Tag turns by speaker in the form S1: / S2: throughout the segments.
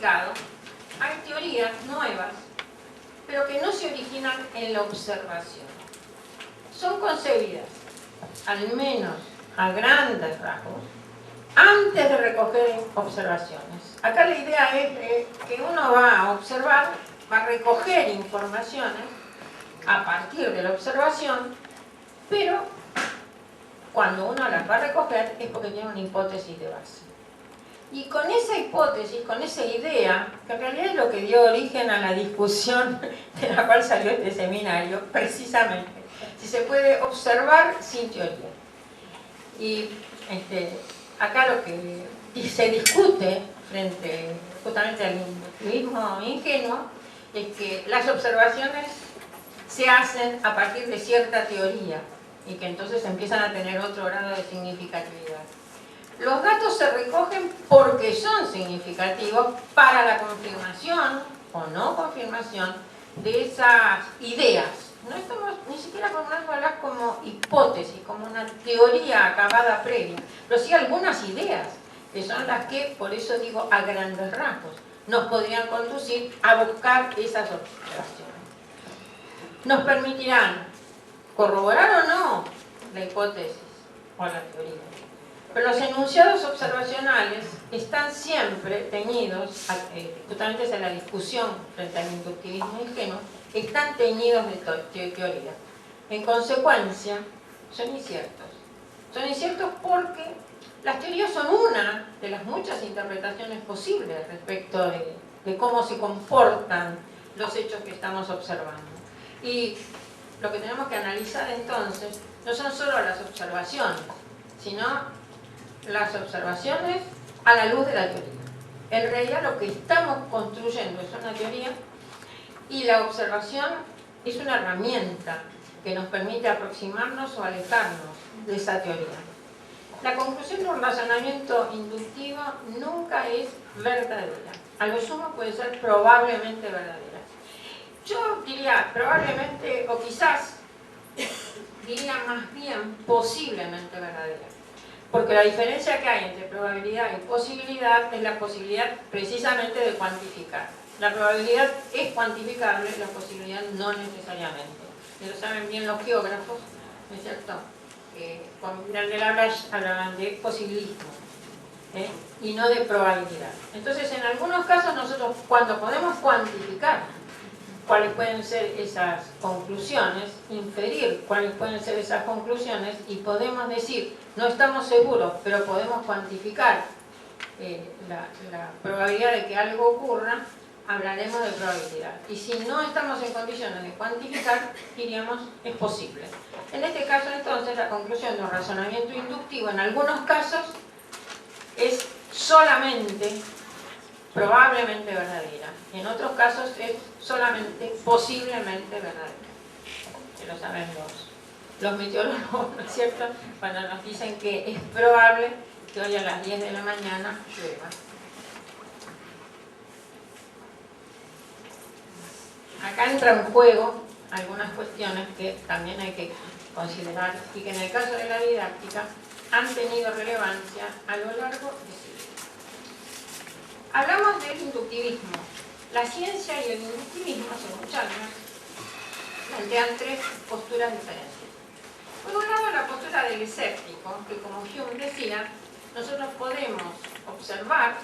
S1: aplicado, hay teorías nuevas, pero que no se originan en la observación. Son concebidas, al menos a grandes rasgos, antes de recoger observaciones. Acá la idea es que uno va a observar, va a recoger informaciones a partir de la observación, pero cuando uno las va a recoger es porque tiene una hipótesis de base. Y con esa hipótesis, con esa idea, que en realidad es lo que dio origen a la discusión de la cual salió este seminario, precisamente, si se puede observar sin teoría. Y acá lo que se discute frente justamente al inductivismo ingenuo es que las observaciones se hacen a partir de cierta teoría y que entonces empiezan a tener otro grado de significatividad. Los datos se recogen porque son significativos para la confirmación o no confirmación de esas ideas. No estamos ni siquiera formulándolas como hipótesis, como una teoría acabada previa, pero sí algunas ideas, que son las que, por eso digo a grandes rasgos, nos podrían conducir a buscar esas observaciones. Nos permitirán corroborar o no la hipótesis o la teoría. Pero los enunciados observacionales están siempre teñidos, justamente es la discusión frente al inductivismo ingenuo, están teñidos de teoría. En consecuencia, son inciertos. Son inciertos porque las teorías son una de las muchas interpretaciones posibles respecto de cómo se comportan los hechos que estamos observando. Y lo que tenemos que analizar entonces no son solo las observaciones, sino las observaciones a la luz de la teoría. En realidad lo que estamos construyendo es una teoría y la observación es una herramienta que nos permite aproximarnos o alejarnos de esa teoría. La conclusión de un razonamiento inductivo nunca es verdadera. A lo sumo puede ser probablemente verdadera. Yo diría probablemente, o quizás diría más bien posiblemente verdadera. Porque la diferencia que hay entre probabilidad y posibilidad es la posibilidad precisamente de cuantificar. La probabilidad es cuantificable, la posibilidad no necesariamente. Y lo saben bien los geógrafos, ¿no es cierto? Con Vidal de Larache hablaban de posibilismo y no de probabilidad. Entonces, en algunos casos nosotros, cuando podemos cuantificar cuáles pueden ser esas conclusiones, inferir cuáles pueden ser esas conclusiones y podemos decir, no estamos seguros, pero podemos cuantificar la probabilidad de que algo ocurra, hablaremos de probabilidad. Y si no estamos en condiciones de cuantificar, diríamos, es posible. En este caso, entonces, la conclusión de un razonamiento inductivo, en algunos casos, es solamente probablemente verdadera. En otros casos es solamente posiblemente verdadera. Que lo saben los meteorólogos, ¿no es cierto? Cuando nos dicen que es probable que hoy a las 10 de la mañana llueva. Acá entra en juego algunas cuestiones que también hay que considerar y que en el caso de la didáctica han tenido relevancia a lo largo de siglos. Hablamos del inductivismo. La ciencia y el inductivismo, según Chalmers, plantean tres posturas diferentes. Por un lado, la postura del escéptico, que como Hume decía, nosotros podemos observar,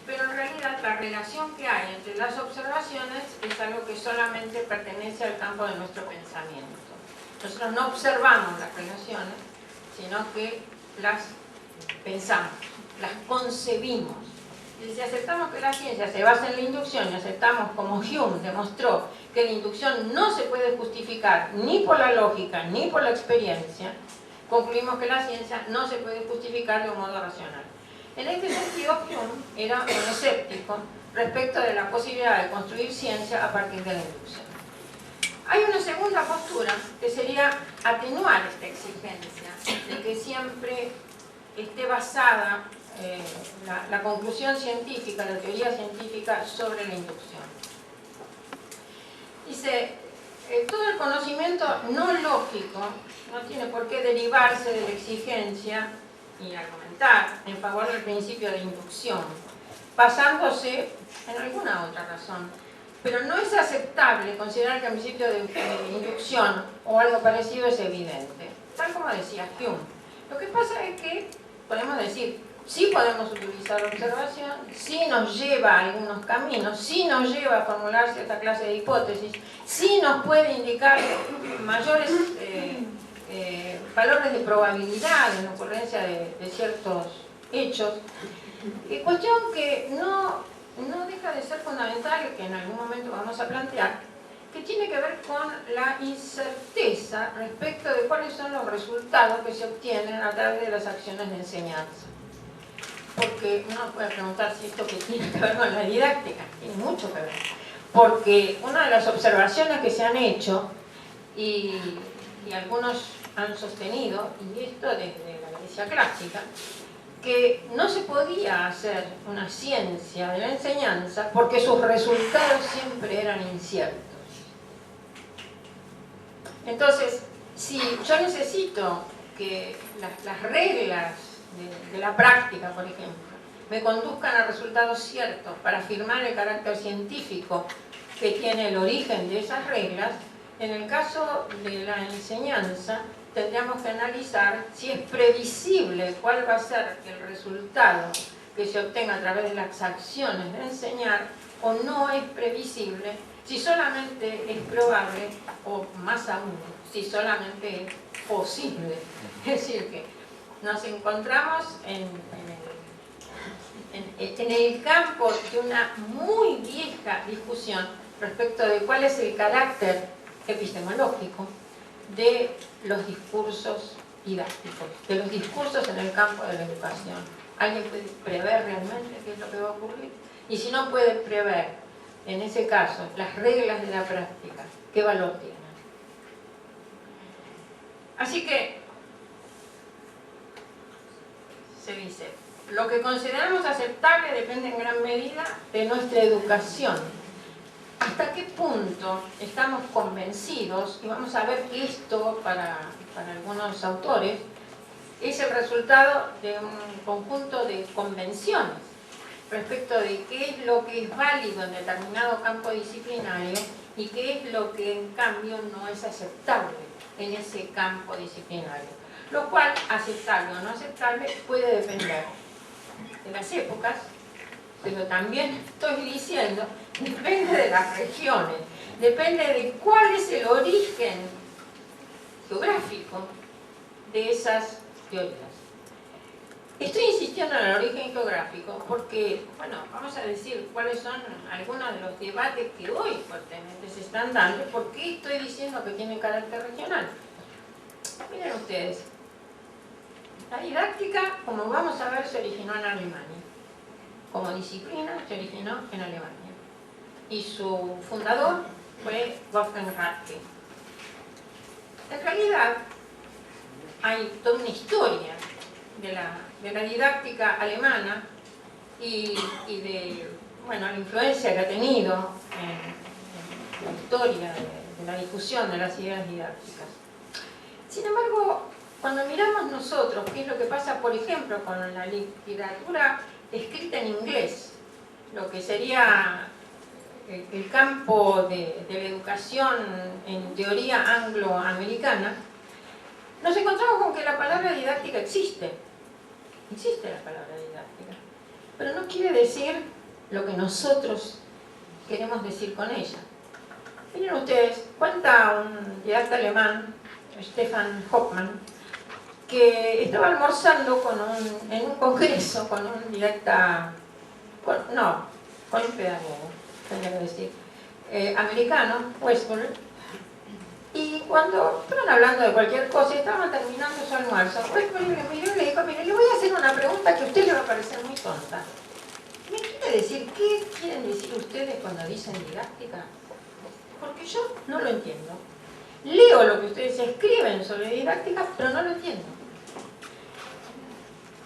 S1: pero en realidad la relación que hay entre las observaciones es algo que solamente pertenece al campo de nuestro pensamiento. Nosotros no observamos las relaciones, sino que las pensamos, las concebimos. Y si aceptamos que la ciencia se basa en la inducción y aceptamos, como Hume demostró, que la inducción no se puede justificar ni por la lógica ni por la experiencia, concluimos que la ciencia no se puede justificar de un modo racional. En este sentido, Hume era un escéptico respecto de la posibilidad de construir ciencia a partir de la inducción. Hay una segunda postura que sería atenuar esta exigencia de que siempre esté basada la conclusión científica, la teoría científica sobre la inducción. Dice, todo el conocimiento no lógico no tiene por qué derivarse de la exigencia y argumentar en favor del principio de inducción, basándose en alguna otra razón. Pero no es aceptable considerar que el principio de inducción o algo parecido es evidente, tal como decía Hume. Lo que pasa es que podemos decir, sí podemos utilizar la observación, sí nos lleva a algunos caminos, sí nos lleva a formular cierta clase de hipótesis, sí nos puede indicar mayores valores de probabilidad en la ocurrencia de ciertos hechos. Y cuestión que no deja de ser fundamental, que en algún momento vamos a plantear, que tiene que ver con la incerteza respecto de cuáles son los resultados que se obtienen a través de las acciones de enseñanza. Porque uno puede preguntar si esto que tiene que ver con la didáctica, tiene mucho que ver. Porque una de las observaciones que se han hecho, y algunos han sostenido, y esto desde la Grecia clásica, que no se podía hacer una ciencia de la enseñanza porque sus resultados siempre eran inciertos. Entonces, si yo necesito que las reglas de la práctica, por ejemplo, me conduzcan a resultados ciertos para afirmar el carácter científico que tiene el origen de esas reglas, en el caso de la enseñanza tendríamos que analizar si es previsible cuál va a ser el resultado que se obtenga a través de las acciones de enseñar, o no es previsible, si solamente es probable, o más aún, si solamente es posible. Es decir, que nos encontramos en el campo de una muy vieja discusión respecto de cuál es el carácter epistemológico de los discursos didácticos, de los discursos en el campo de la educación. ¿Alguien puede prever realmente qué es lo que va a ocurrir? Y si no puede prever, en ese caso, las reglas de la práctica, ¿qué valor tienen? Así que, se dice, lo que consideramos aceptable depende en gran medida de nuestra educación. ¿Hasta qué punto estamos convencidos? Y vamos a ver que esto, para algunos autores, es el resultado de un conjunto de convenciones respecto de qué es lo que es válido en determinado campo disciplinario y qué es lo que en cambio no es aceptable en ese campo disciplinario. Lo cual, aceptable o no aceptable, puede depender de las épocas, pero también estoy diciendo, depende de las regiones, depende de cuál es el origen geográfico de esas teorías. Estoy insistiendo en el origen geográfico porque, bueno, vamos a decir cuáles son algunos de los debates que hoy fuertemente se están dando. ¿Por qué estoy diciendo que tienen carácter regional? Miren ustedes, la didáctica, como vamos a ver, se originó en Alemania. Como disciplina se originó en Alemania. Y su fundador fue Wolfgang Ratke. En realidad, hay toda una historia de la didáctica alemana y de, bueno, la influencia que ha tenido en la historia de la difusión de las ideas didácticas. Sin embargo, cuando miramos nosotros qué es lo que pasa, por ejemplo, con la literatura escrita en inglés, lo que sería el campo de la educación en teoría angloamericana, nos encontramos con que la palabra didáctica existe. Existe la palabra didáctica, pero no quiere decir lo que nosotros queremos decir con ella. Miren ustedes, cuenta un didacta alemán, Stefan Hoffmann, que estaba almorzando en un congreso con un didacta, con un pedagogo, tendría que decir, americano, Westbury, y cuando estaban hablando de cualquier cosa y estaban terminando su almuerzo, Westbury le miró y le dijo, mire, le voy a hacer una pregunta que a usted le va a parecer muy tonta. ¿Me quiere decir qué quieren decir ustedes cuando dicen didáctica? Porque yo no lo entiendo. Leo lo que ustedes escriben sobre didáctica, pero no lo entiendo.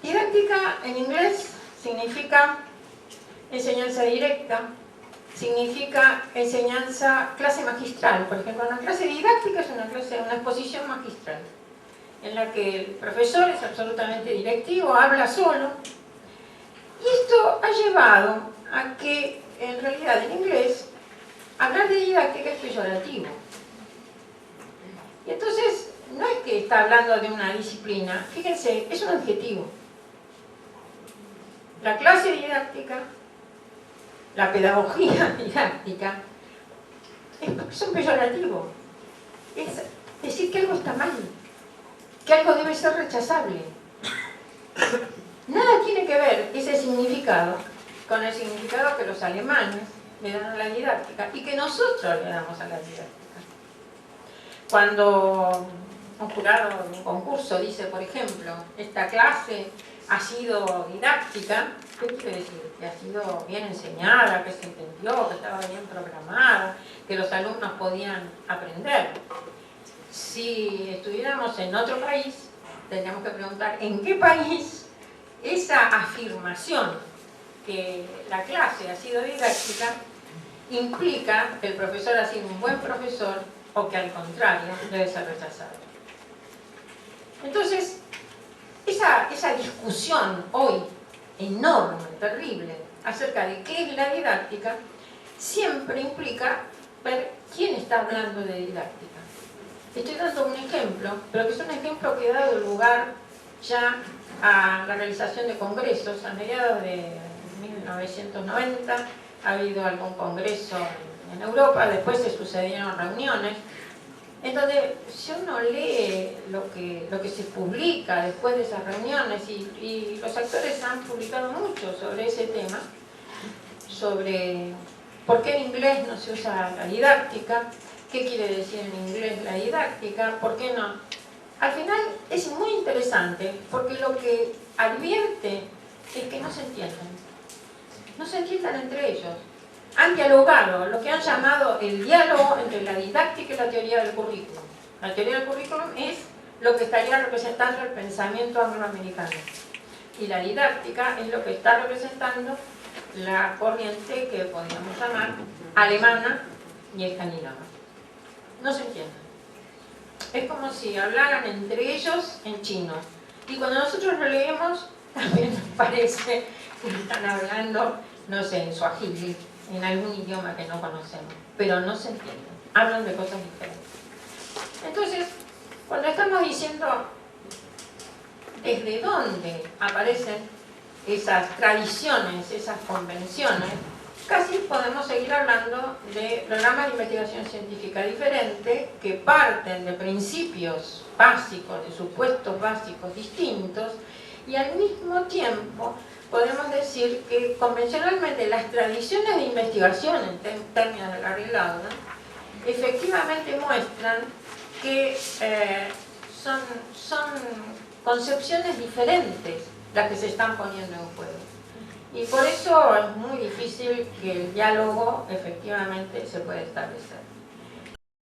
S1: Didáctica en inglés significa enseñanza directa, significa enseñanza, clase magistral. Por ejemplo, una clase didáctica es una exposición magistral, en la que el profesor es absolutamente directivo, habla solo. Y esto ha llevado a que en realidad en inglés hablar de didáctica es peyorativo. Y entonces no es que está hablando de una disciplina, fíjense, es un adjetivo. La clase didáctica, la pedagogía didáctica, es un peyorativo. Es decir que algo está mal, que algo debe ser rechazable. Nada tiene que ver ese significado con el significado que los alemanes le dan a la didáctica y que nosotros le damos a la didáctica. Cuando un jurado de un concurso dice, por ejemplo, esta clase ha sido didáctica, ¿qué quiere decir? Que ha sido bien enseñada, que se entendió, que estaba bien programada, que los alumnos podían aprender. Si estuviéramos en otro país, tendríamos que preguntar en qué país esa afirmación que la clase ha sido didáctica implica que el profesor ha sido un buen profesor o que al contrario debe ser rechazado. Entonces, esa discusión hoy enorme, terrible, acerca de qué es la didáctica, siempre implica ver quién está hablando de didáctica. Estoy dando un ejemplo, pero que es un ejemplo que ha dado lugar ya a la realización de congresos. A mediados de 1990 ha habido algún congreso en Europa, después se sucedieron reuniones, en donde si uno lee lo que se publica después de esas reuniones, y los actores han publicado mucho sobre ese tema, sobre por qué en inglés no se usa la didáctica, qué quiere decir en inglés la didáctica, por qué no. Al final es muy interesante porque lo que advierte es que no se entienden entre ellos. Han dialogado lo que han llamado el diálogo entre la didáctica y la teoría del currículum. La teoría del currículum es lo que estaría representando el pensamiento angloamericano. Y la didáctica es lo que está representando la corriente que podríamos llamar alemana y escandinava. No se entienden. Es como si hablaran entre ellos en chino. Y cuando nosotros lo leemos, también nos parece que están hablando, no sé, en suajili, en algún idioma que no conocemos. Pero no se entienden. Hablan de cosas diferentes. Entonces, cuando estamos diciendo desde dónde aparecen esas tradiciones, esas convenciones, casi podemos seguir hablando de programas de investigación científica diferentes que parten de principios básicos, de supuestos básicos distintos, y al mismo tiempo podemos decir que convencionalmente las tradiciones de investigación en términos de Larry Laudan efectivamente muestran que son concepciones diferentes las que se están poniendo en juego. Y por eso es muy difícil que el diálogo efectivamente se pueda establecer.